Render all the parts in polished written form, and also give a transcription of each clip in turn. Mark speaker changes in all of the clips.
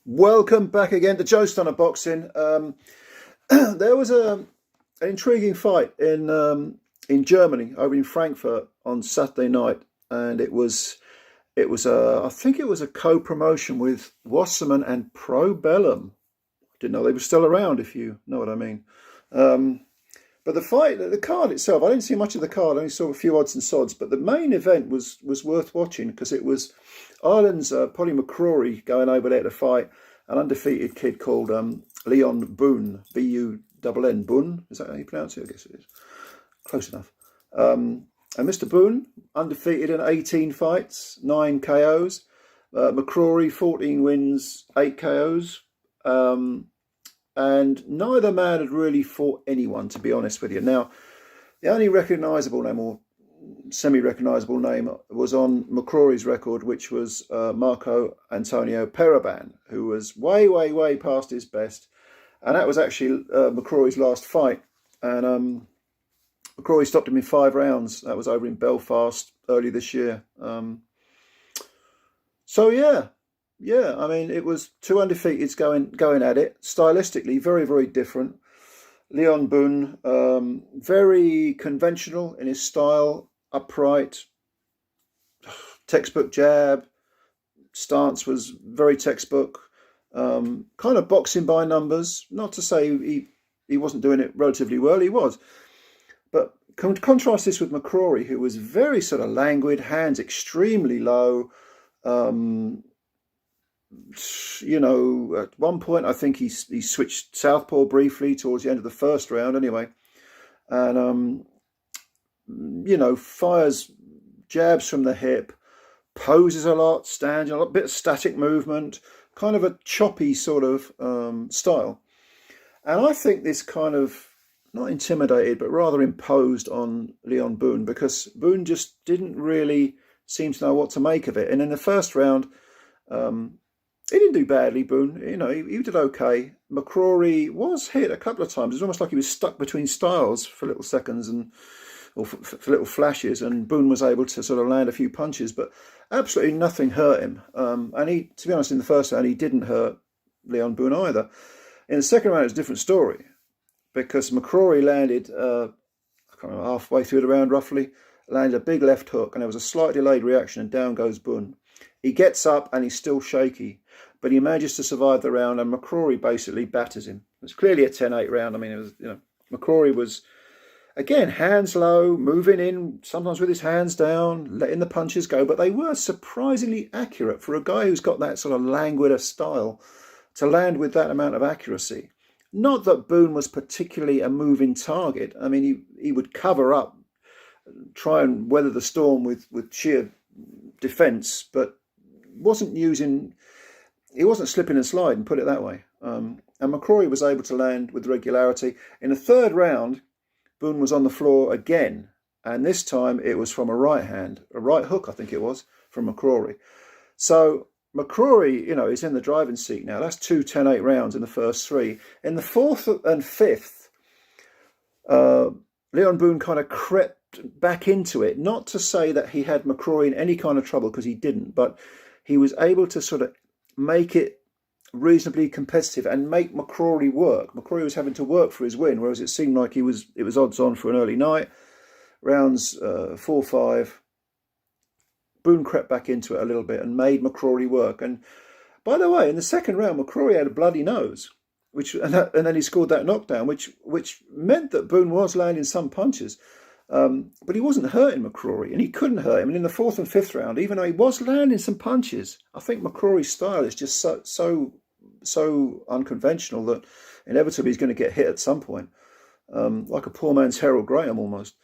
Speaker 1: Welcome back again to Joe Stunner Boxing. There was an intriguing fight in Germany, over in Frankfurt on Saturday night, and I think it was a co-promotion with Wasserman and Pro Bellum. Didn't know they were still around, if you know what I mean. Um, but the card itself, I didn't see much of the card. I only saw a few odds and sods. But the main event was worth watching because it was Ireland's Paddy McCRORY going over there to fight an undefeated kid called Leon Bunn, Bunn, Bunn. Is that how you pronounce it? I guess it is. Close enough. And Mr. Bunn, undefeated in 18 fights, 9 KOs. McCRORY, 14 wins, 8 KOs. And neither man had really fought anyone, to be honest with you. Now, the only recognisable name, or semi-recognisable name, was on McCRORY's record, which was Marco Antonio Periban, who was way, way, way past his best. And that was actually McCRORY's last fight. And McCRORY stopped him in 5 rounds. That was over in Belfast early this year. So, yeah, I mean, it was 2 undefeateds going at it. Stylistically, very, very different. Leon Bunn, very conventional in his style, upright, textbook jab. Stance was very textbook. Kind of boxing by numbers. Not to say he wasn't doing it relatively well, he was. But contrast this with McCRORY, who was very sort of languid, hands extremely low. You know, at one point I think he switched southpaw briefly towards the end of the first round anyway, and you know, fires jabs from the hip, poses a lot, stands a bit of static movement, kind of a choppy sort of style. And I think this kind of not intimidated but rather imposed on Leon Bunn, because Bunn just didn't really seem to know what to make of it. And in the first round, he didn't do badly, Bunn. You know, he did okay. McCRORY was hit a couple of times. It was almost like he was stuck between styles for little seconds or for little flashes, and Bunn was able to sort of land a few punches, but absolutely nothing hurt him. And he, to be honest, in the first round, he didn't hurt Leon Bunn either. In the second round, it's a different story, because McCRORY landed, I can't remember, halfway through the round roughly, landed a big left hook, and there was a slight delayed reaction, and down goes Bunn. He gets up and he's still shaky, but he manages to survive the round, and McCRORY basically batters him. It was clearly a 10-8 round. I mean, it was, you know, McCRORY was, again, hands low, moving in, sometimes with his hands down, letting the punches go, but they were surprisingly accurate for a guy who's got that sort of languider style to land with that amount of accuracy. Not that Bunn was particularly a moving target. I mean, he would cover up, try and weather the storm with sheer defence, but he wasn't slipping and sliding, put it that way. And McCRORY was able to land with regularity. In the third round, Bunn was on the floor again, and this time it was from a right hand, a right hook, I think it was, from McCRORY. So McCRORY, you know, is in the driving seat now. That's 2 10-8 rounds in the first 3. In the 4th and 5th, Leon Bunn kind of crept back into it. Not to say that he had McCRORY in any kind of trouble, because he didn't, but he was able to sort of make it reasonably competitive and make McCRORY work. McCRORY was having to work for his win, whereas it seemed like it was odds on for an early night. Rounds 4-5, Bunn crept back into it a little bit and made McCRORY work. And by the way, in the second round, McCRORY had a bloody nose, and then he scored that knockdown, which meant that Bunn was landing some punches. But he wasn't hurting McCRORY, and he couldn't hurt him. And in the 4th and 5th round, even though he was landing some punches, I think McCRORY's style is just so unconventional that inevitably he's going to get hit at some point, like a poor man's Harold Graham almost.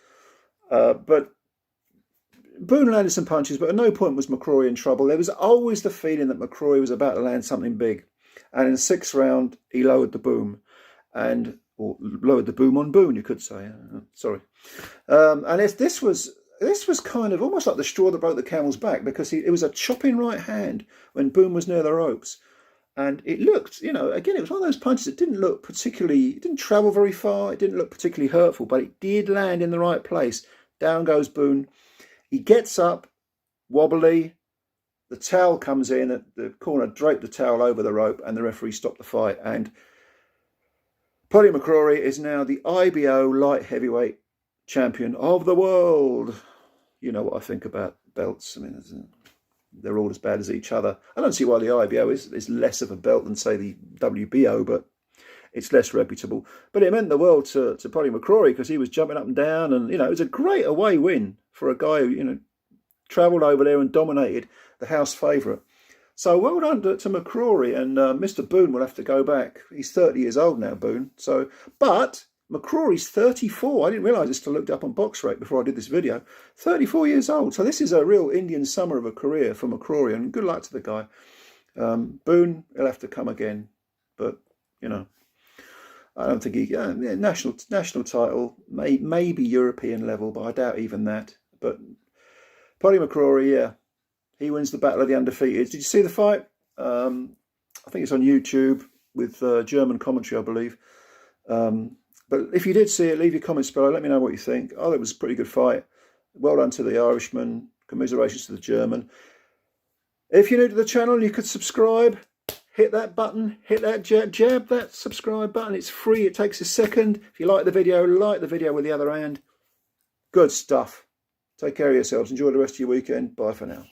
Speaker 1: But Bunn landed some punches, but at no point was McCRORY in trouble. There was always the feeling that McCRORY was about to land something big. And in the 6th round, he lowered the boom, or lowered the boom on Bunn, you could say. Sorry. And this was kind of almost like the straw that broke the camel's back, because it was a chopping right hand when Bunn was near the ropes. And it looked, you know, again, it was one of those punches that it didn't travel very far, it didn't look particularly hurtful, but it did land in the right place. Down goes Bunn. He gets up, wobbly, the towel comes in at the corner, draped the towel over the rope, and the referee stopped the fight. And Paddraig McCRORY is now the IBO light heavyweight champion of the world. You know what I think about belts. I mean, they're all as bad as each other. I don't see why the IBO is less of a belt than, say, the WBO, but it's less reputable. But it meant the world to Paddraig McCRORY, because he was jumping up and down, and, you know, it was a great away win for a guy who, you know, travelled over there and dominated the house favourite. So well done to McCRORY, and Mr. Boone will have to go back. He's 30 years old now, Boone. So, but McCRORY's 34. I didn't realise this till I looked up on Box Rate before I did this video. 34 years old. So this is a real Indian summer of a career for McCRORY, and good luck to the guy. Boone, he'll have to come again, but, you know, I don't think he national title, maybe European level, but I doubt even that. But Paddraig McCRORY, yeah, he wins the Battle of the Undefeated. Did you see the fight? I think it's on YouTube with German commentary, I believe. But if you did see it, leave your comments below. Let me know what you think. Oh, it was a pretty good fight. Well done to the Irishman. Commiserations to the German. If you're new to the channel, you could subscribe. Hit that button. Hit that jab that subscribe button. It's free. It takes a second. If you like the video with the other hand. Good stuff. Take care of yourselves. Enjoy the rest of your weekend. Bye for now.